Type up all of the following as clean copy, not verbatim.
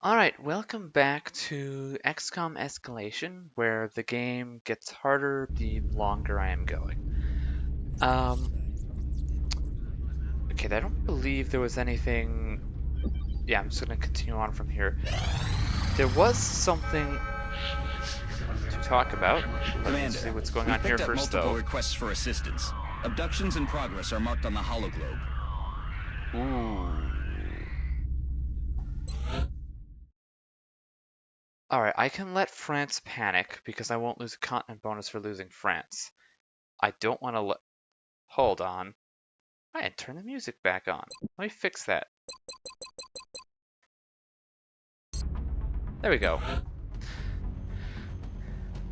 Alright, welcome back to XCOM Escalation, where the game gets harder the longer I am going. Um, okay, I don't believe there was anything... Yeah, I'm just gonna continue on from here. There was something to talk about. Let's see Commander, what's going we've on here picked up first, multiple though. requests for assistance. Abductions in progress are marked on the hologlobe. Ooh. Alright, I can let France panic, because I won't lose a continent bonus for losing France. I don't want to let... Hold on. I didn't turn the music back on. Let me fix that. There we go.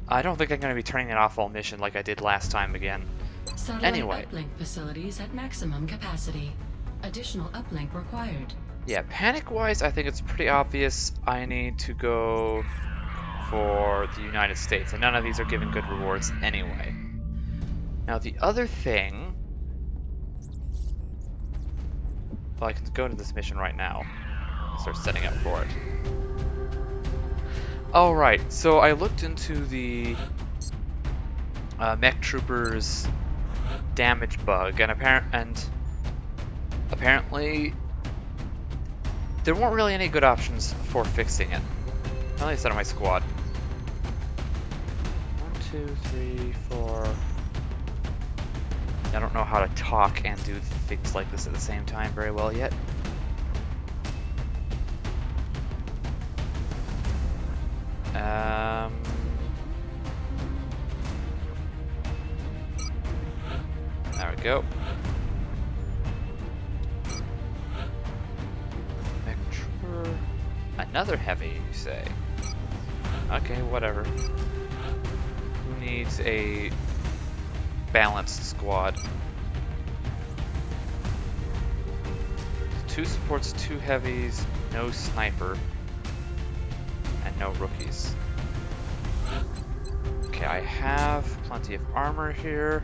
I don't think I'm going to be turning it off all mission like I did last time again. Satellite Anyway, uplink facilities at maximum capacity. Additional uplink required. yeah, panic-wise, I think it's pretty obvious I need to go for the United States, and none of these are giving good rewards anyway. Now, the other thing... Well, I can go to this mission right now and start setting up for it. Alright, so I looked into the mech troopers damage bug, and apparently there weren't really any good options for fixing it. At least out of my squad. 1, 2, 3, 4. I don't know how to talk and do things like this at the same time very well yet. There we go. Another heavy, you say? Okay, whatever. Who needs a balanced squad? 2 supports, 2 heavies, no sniper, and no rookies. Okay, I have plenty of armor here.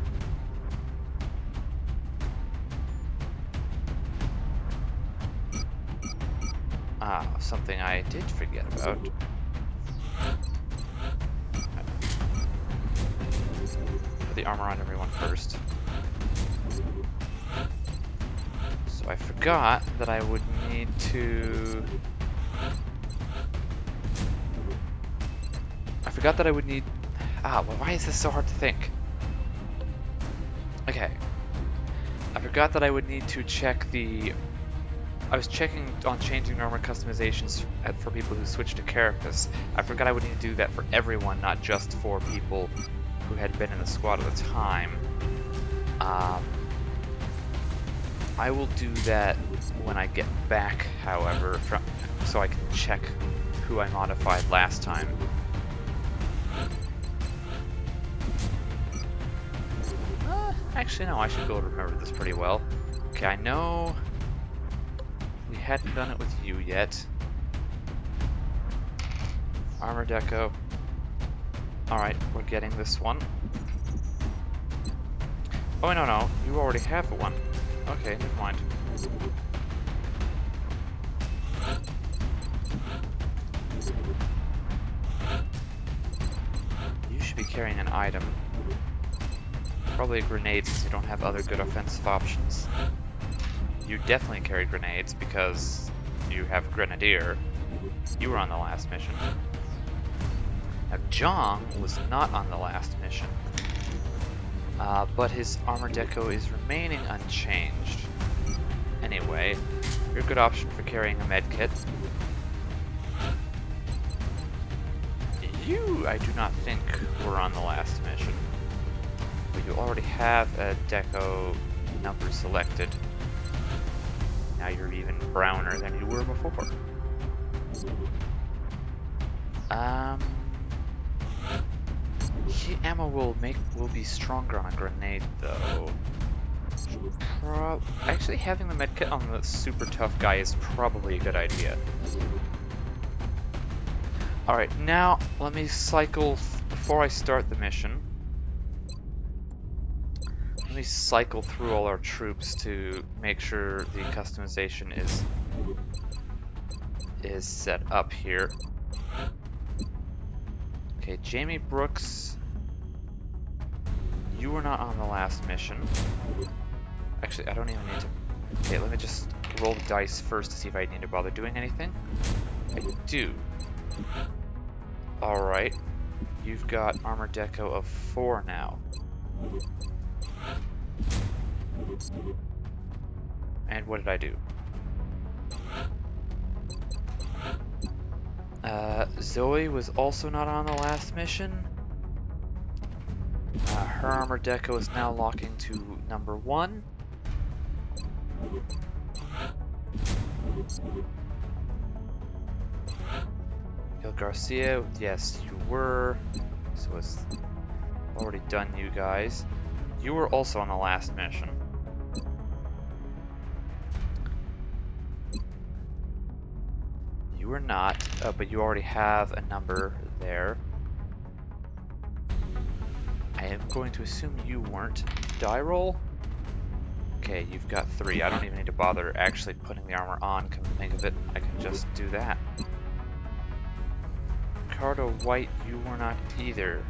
Something I did forget about. Put the armor on everyone first. So I forgot that I would need to... well, why is this so hard to think? Okay. I forgot that I would need to check the... I was checking on changing armor customizations for people who switch to Carapace. I forgot I would need to do that for everyone, not just for people who had been in the squad at the time. I will do that when I get back, however, so I can check who I modified last time. Actually, no, I should be able to remember this pretty well. Okay, I know we hadn't done it with you yet. Armor deco. Alright, we're getting this one. Oh, no, you already have the one. Okay, never mind. You should be carrying an item. Probably a grenade since you don't have other good offensive options. You definitely carry grenades because you have Grenadier. You were on the last mission. Now, Jong was not on the last mission, but his armor deco is remaining unchanged. Anyway, you're a good option for carrying a medkit. You, I do not think, were on the last mission, but you already have a deco number selected. Now you're even browner than you were before. Heat ammo will be stronger on a grenade though. Actually, having the medkit on the super tough guy is probably a good idea. Alright, now let me cycle, before I start the mission, let me cycle through all our troops to make sure the customization is set up here. Okay, Jamie Brooks, you were not on the last mission. Actually, I don't even need to... Okay, let me just roll the dice first to see if I need to bother doing anything. I do. Alright. You've got armor deco of 4 now. And what did I do? Zoe was also not on the last mission. Her armor deco is now locking to number 1. Gil Garcia, yes, you were. So it's already done, you guys. You were also on the last mission. You were not, but you already have a number there. I am going to assume you weren't. Die roll? Okay, you've got 3. I don't even need to bother actually putting the armor on, come to think of it. I can just do that. Ricardo White, you were not either.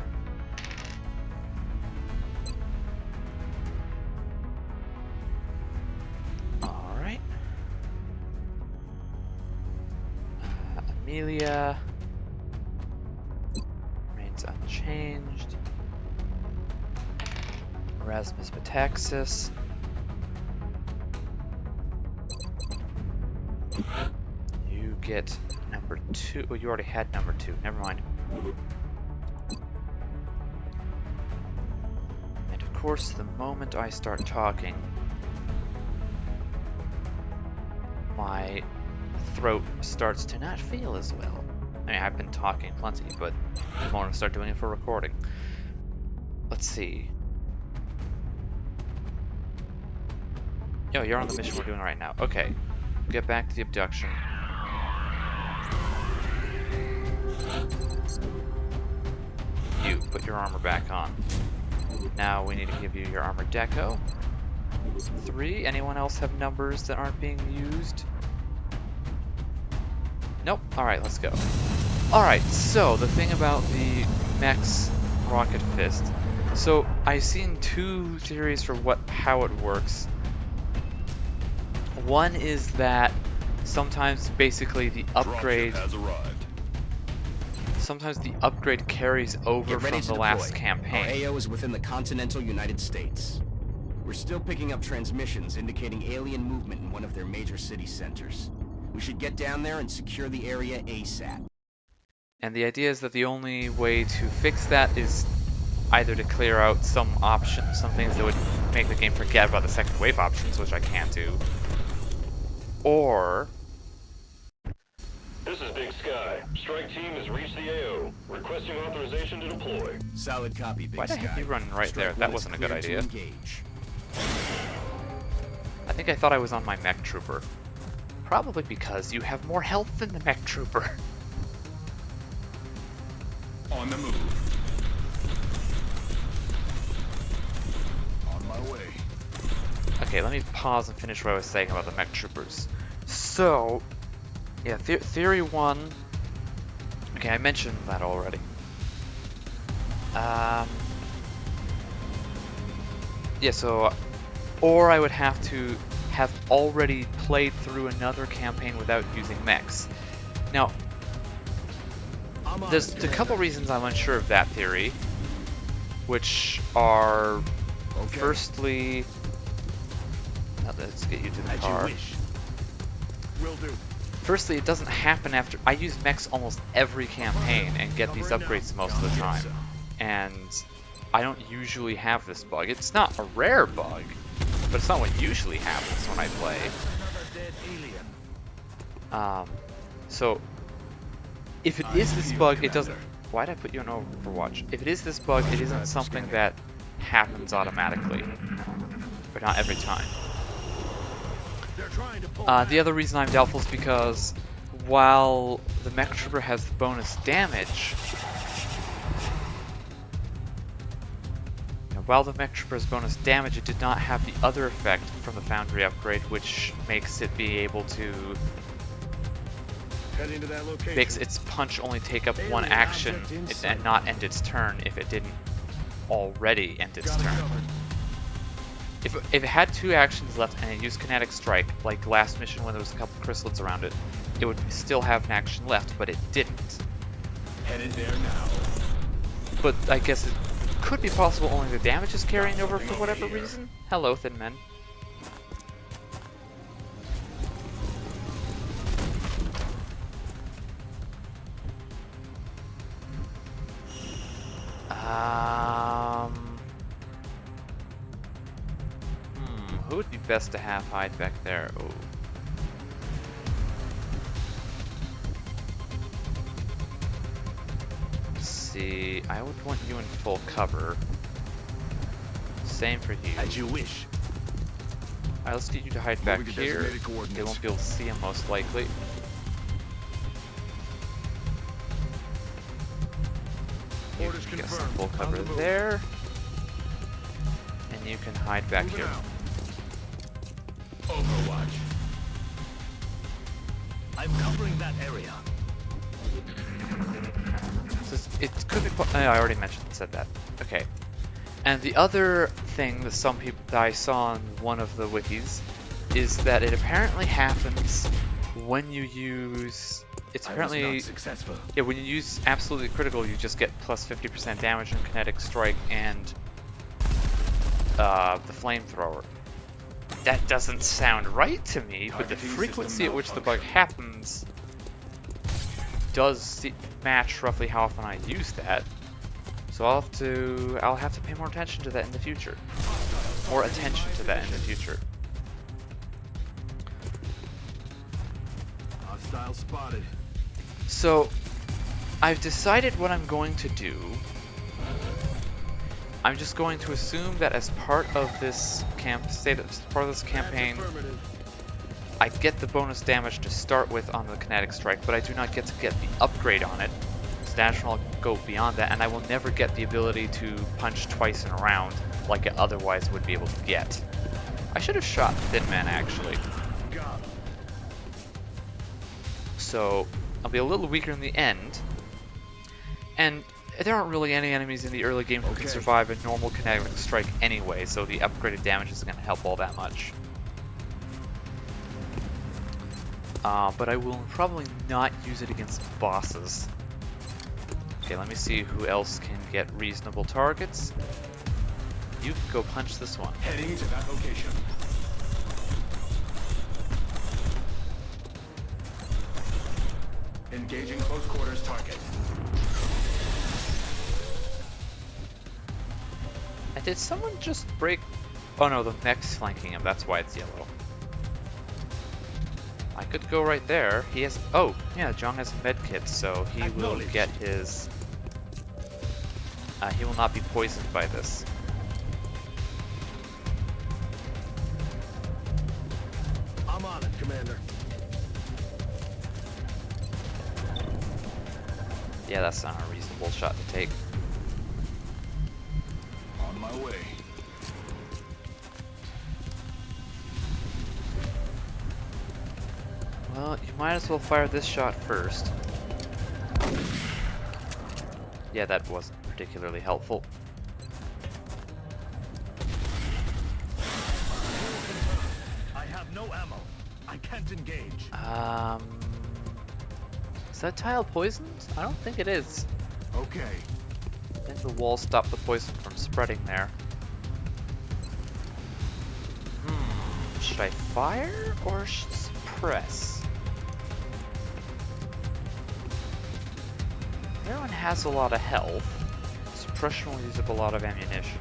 Alright. Amelia remains unchanged. Erasmus Metaxas. You get number 2. Oh, you already had number 2. Never mind. And of course, the moment I start talking, my throat starts to not feel as well. I mean, I've been talking plenty, but the moment I start doing it for recording. Let's see. Yo, you're on the mission we're doing right now. Okay. Get back to the abduction. You, put your armor back on. Now we need to give you your armor deco. 3. Anyone else have numbers that aren't being used? Nope. Alright, let's go. Alright, so the thing about the mech's rocket fist. So I've seen 2 theories for how it works. One is that sometimes basically the upgrade carries over from the last campaign. Our AO is within the continental United States. We're still picking up transmissions indicating alien movement in one of their major city centers. We should get down there and secure the area ASAP. And the idea is that the only way to fix that is either to clear out some options, some things that would make the game forget about the second wave options, which I can't do. Or... This is Big Sky. Strike team has reached the AO. Requesting authorization to deploy. Solid copy, Big Why'd I Sky. have you running right Strike there? one That is wasn't a good clear to idea. engage. I think I thought I was on my mech trooper. Probably because you have more health than the mech trooper. On the move. On my way. Okay, let me pause and finish what I was saying about the mech troopers. So, yeah, theory 1. Okay, I mentioned that already. Yeah, so, or I would have to have already played through another campaign without using mechs. Now, there's a couple reasons I'm unsure of that theory, which are, firstly, let's get you to the car. Will do. Firstly, it doesn't happen after... I use mechs almost every campaign and get these upgrades most of the time. And I don't usually have this bug. It's not a rare bug, but it's not what usually happens when I play. So, if it is this bug, it doesn't... Why'd I put you on Overwatch? If it is this bug, it isn't something that happens automatically. But not every time. The other reason I'm doubtful is because while the mech trooper has the bonus damage, it did not have the other effect from the Foundry upgrade, which makes it be able to Heading to that location. makes its punch only take up one action and not end its turn if it didn't already end its turn. If it had 2 actions left and it used Kinetic Strike, like last mission when there was a couple chrysalids around it, it would still have an action left, but it didn't. Headed there now. But I guess it could be possible only the damage is carrying over for whatever reason. Hello, Thin Men. Who would be best to have hide back there? Oh. Let's see, I would want you in full cover. Same for you. As you wish. Alright, let's get you to hide back here. They won't be able to see him most likely. You can get some full cover there. And you can hide back here. Overwatch. I'm covering that area. So it could be. I already said that. Okay. And the other thing that some people that I saw on one of the wikis is that it apparently happens when you use. It's apparently successful. Yeah, when you use absolutely critical, you just get plus 50% damage in kinetic strike and the flamethrower. That doesn't sound right to me, but the frequency at which the bug happens does match roughly how often I use that. So I'll have to pay more attention to that in the future. More attention to that in the future. Hostile spotted. So I've decided what I'm going to do. I'm just going to assume that as part of this campaign, I get the bonus damage to start with on the kinetic strike, but I do not get to get the upgrade on it. So naturally I'll go beyond that, and I will never get the ability to punch twice in a round like it otherwise would be able to get. I should have shot Thin Man actually. So I'll be a little weaker in the end, and there aren't really any enemies in the early game who can survive a normal kinetic strike anyway, so the upgraded damage isn't going to help all that much. But I will probably not use it against bosses. Okay, let me see who else can get reasonable targets. You can go punch this one. Heading to that location. Engaging close quarters target. And did someone just break? Oh no, the mech's flanking him. That's why it's yellow. I could go right there. He has. Oh, yeah, Jong has med kit, so he will get his. He will not be poisoned by this. I'm on it, Commander. Yeah, that's not a reasonable shot to take. On my way. Well, you might as well fire this shot first. Yeah, that wasn't particularly helpful. I have no ammo. I can't engage. Is that tile poisoned? I don't think it is. Okay. I think the wall stopped the poison from spreading there. Should I fire or suppress? Everyone has a lot of health. Suppression will use up a lot of ammunition.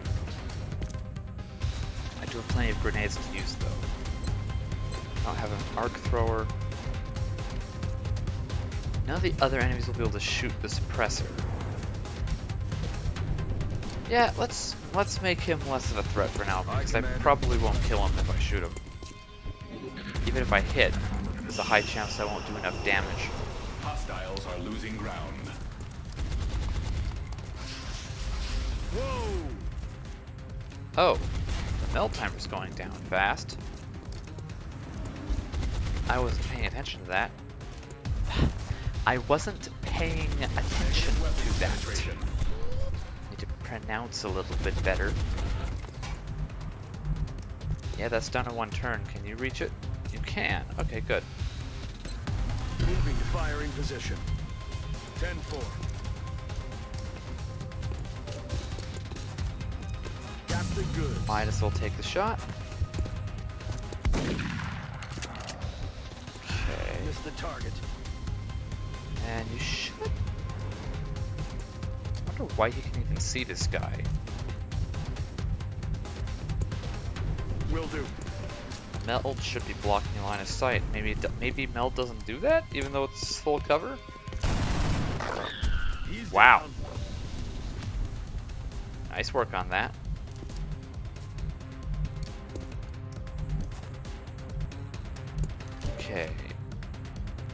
I do have plenty of grenades to use though. I don't have an arc thrower. None of the other enemies will be able to shoot the suppressor. Yeah, let's make him less of a threat for now, because I probably won't kill him if I shoot him. Even if I hit, there's a high chance I won't do enough damage. Hostiles are losing ground. Whoa! Oh, the melt timer's going down fast. I wasn't paying attention to that. I wasn't paying attention to that. Need to pronounce a little bit better. Yeah, that's done in one turn. Can you reach it? You can. Okay, good. Moving to firing position. 10-4. Captain Good. Might as well take the shot. Okay. Miss the target. And you should... I wonder why you can even see this guy. Will do. Meld should be blocking your line of sight. Maybe Meld doesn't do that, even though it's full cover? He's Wow. down. Nice work on that. Okay.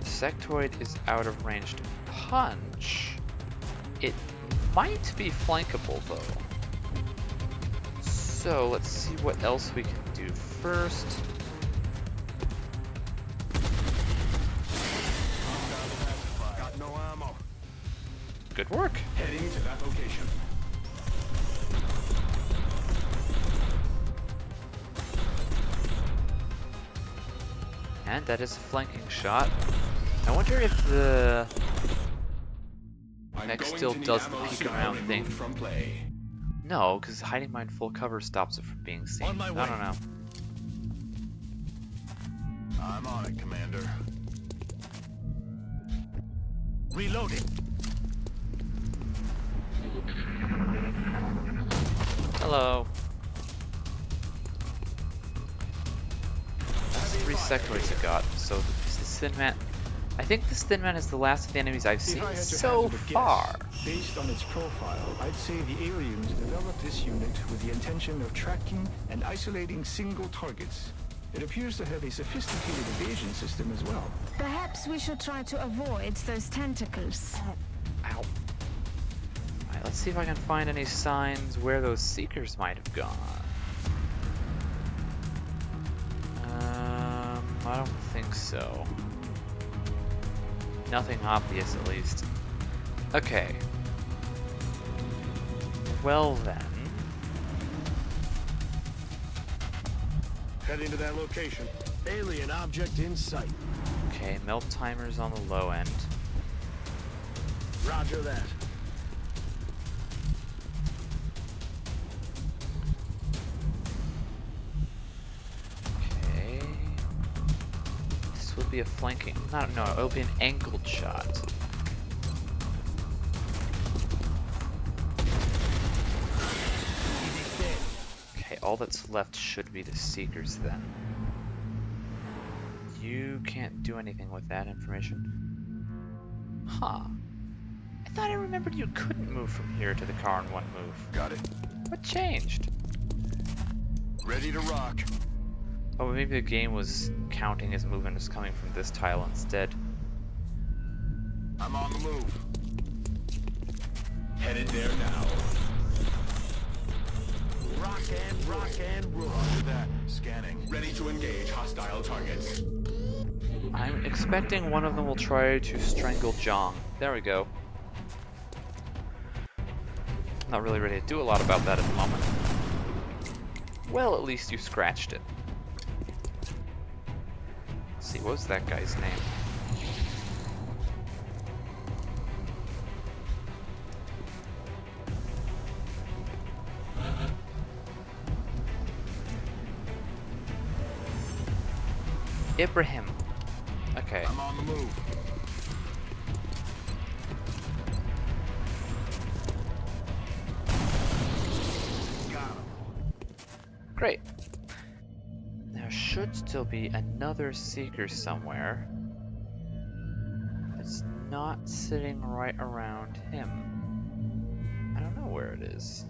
Sectoid is out of range to punch. It might be flankable though. So let's see what else we can do first. Got no ammo. Good work. Heading to that location. And that is a flanking shot. I wonder if the mech still does the peek around thing. From play. No, because hiding behind full cover stops it from being seen. On my I way. don't know. I'm on it, Commander. Reloading. Hello. That's 3 sectoids I got. So this Thin Man. I think this Thin Man is the last of the enemies I've seen so far. Based on its profile, I'd say the aliens developed this unit with the intention of tracking and isolating single targets. It appears to have a sophisticated evasion system as well. Perhaps we should try to avoid those tentacles. Ow. Alright, let's see if I can find any signs where those seekers might have gone. I don't think so. Nothing obvious, at least. Okay. Well then. Heading to that location. Alien object in sight. Okay, melt timer's on the low end. Roger that. Okay. This will be a flanking. No, it'll be an angled shot. Okay, all that's left should be the seekers then. You can't do anything with that information. Huh. I thought I remembered you couldn't move from here to the car in one move. Got it. What changed? Ready to rock. Oh, maybe the game was counting his movement as coming from this tile instead. I'm on the move. Headed there now. Rock and roll. Roger that. Scanning. Ready to engage hostile targets. I'm expecting one of them will try to strangle Jong. There we go. Not really ready to do a lot about that at the moment. Well, at least you scratched it. Let's see, what was that guy's name? Ibrahim. Okay. I'm on the move. Got him. Great. There should still be another seeker somewhere. It's not sitting right around him. I don't know where it is.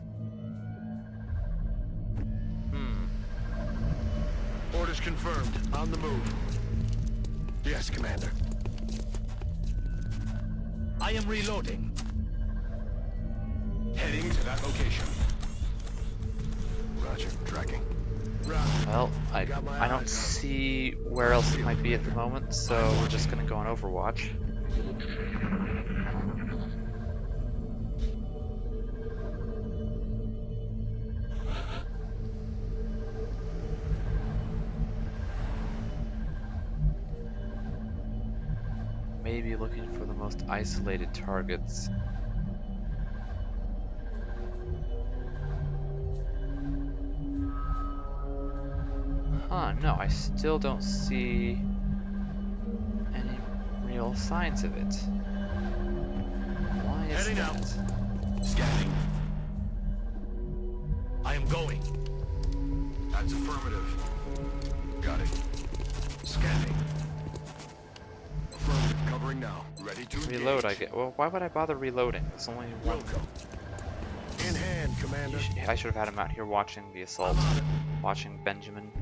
Orders confirmed. On the move. Yes, Commander. I am reloading. Heading to that location. Roger. Tracking. Roger. Well, I don't see where else it might be at the moment, so we're just gonna go on Overwatch. Maybe looking for the most isolated targets. Huh, no, I still don't see any real signs of it. Why is Heading that? out. Scanning. I am going. That's affirmative. Got it. Scanning. Affirmative. Covering now. Ready to engage. Reload, I get. Well, why would I bother reloading? There's only one. Welcome. In hand, Commander. I should have had him out here watching the assault, watching Benjamin.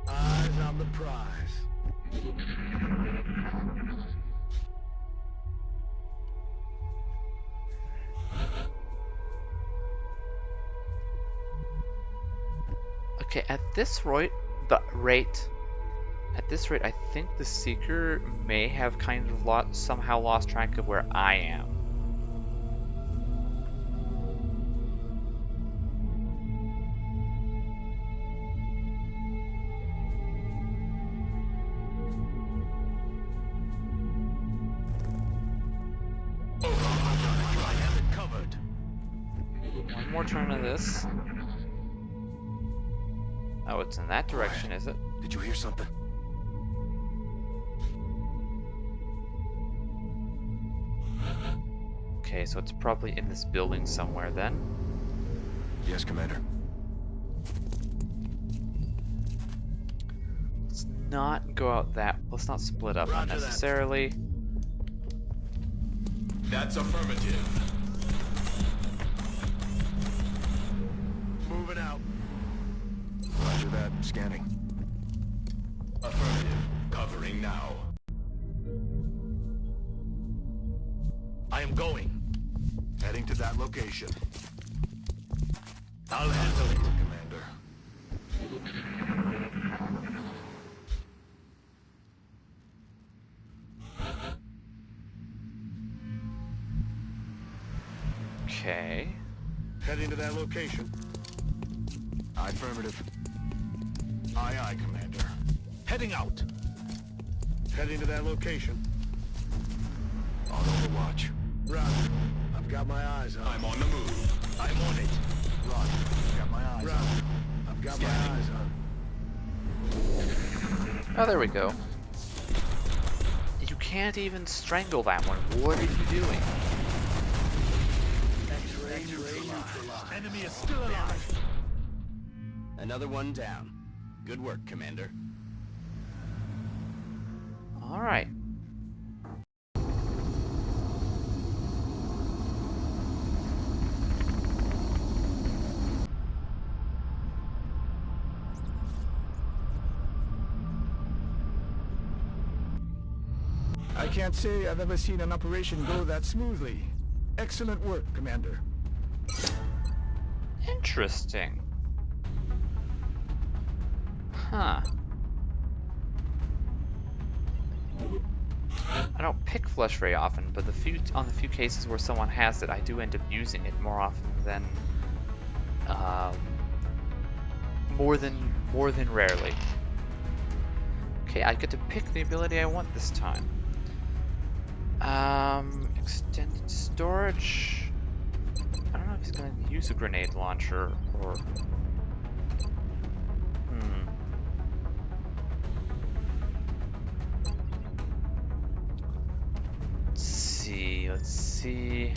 Eyes on the prize. Okay, at this rate, I think the Seeker may have kind of somehow lost track of where I am. I have it covered. One more turn of this. Oh, it's in that direction, is it? Did you hear something? Okay, so it's probably in this building somewhere then. Yes, Commander. Let's not go out that. Let's not split up Roger that. unnecessarily. That's affirmative. Moving out. Roger that. Scanning. Affirmative. Covering now. I am going. Heading to that location. I'll handle it, Commander. Okay. Heading to that location. Affirmative. Aye, aye, Commander. Heading out. Heading to that location. On overwatch. Roger. I've got my eyes on. I'm on the move. I'm on it. Roger. Got my eyes Roger. on. I've got my eyes on. Oh, there we go. You can't even strangle that one. What are you doing? X-ray neutralized. Enemy is still alive. Another one down. Good work, Commander. Alright. I can't say I've ever seen an operation go that smoothly. Excellent work, Commander. Interesting. Huh. I don't pick flesh very often, but on the few cases where someone has it, I do end up using it more often than more than rarely. Okay, I get to pick the ability I want this time. Extended storage. I don't know if he's gonna use a grenade launcher or. Let's see.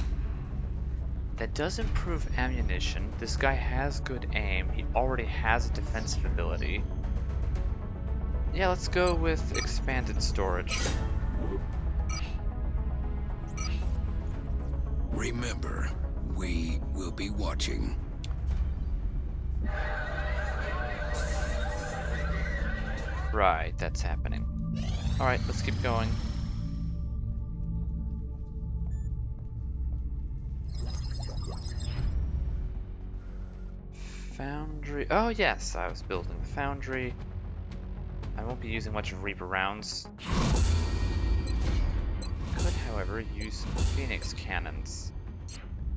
That does improve ammunition. This guy has good aim. He already has a defensive ability. Yeah, let's go with expanded storage. Remember, we will be watching. Right, that's happening. Alright, let's keep going. Foundry. Oh yes, I was building the foundry. I won't be using much of Reaper rounds. however, use Phoenix cannons.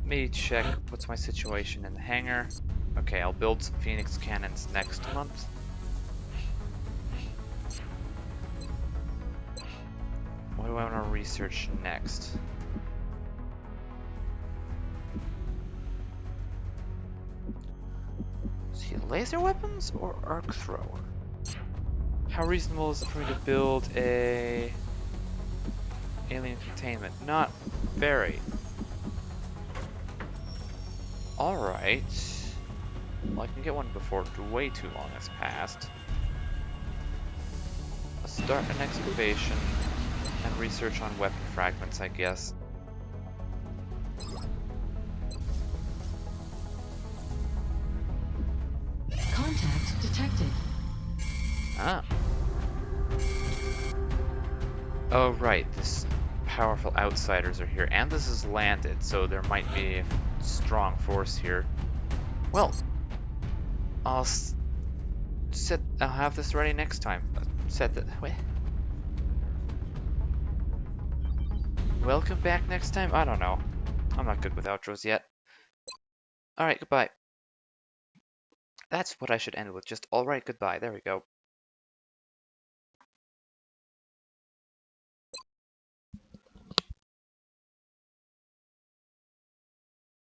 Let me check what's my situation in the hangar. Okay, I'll build some Phoenix cannons next month. What do I want to research next? See, laser weapons or arc thrower? How reasonable is it for me to build a alien containment? Not very. Alright. Well, I can get one before way too long has passed. Let's start an excavation and research on weapon fragments, I guess. Contact detected. Ah. Oh, right. This powerful outsiders are here. And this is landed, so there might be a strong force here. Well, I'll have this ready next time. Set that. Wait. Welcome back next time? I don't know. I'm not good with outros yet. Alright, goodbye. That's what I should end with. Just alright, goodbye. There we go.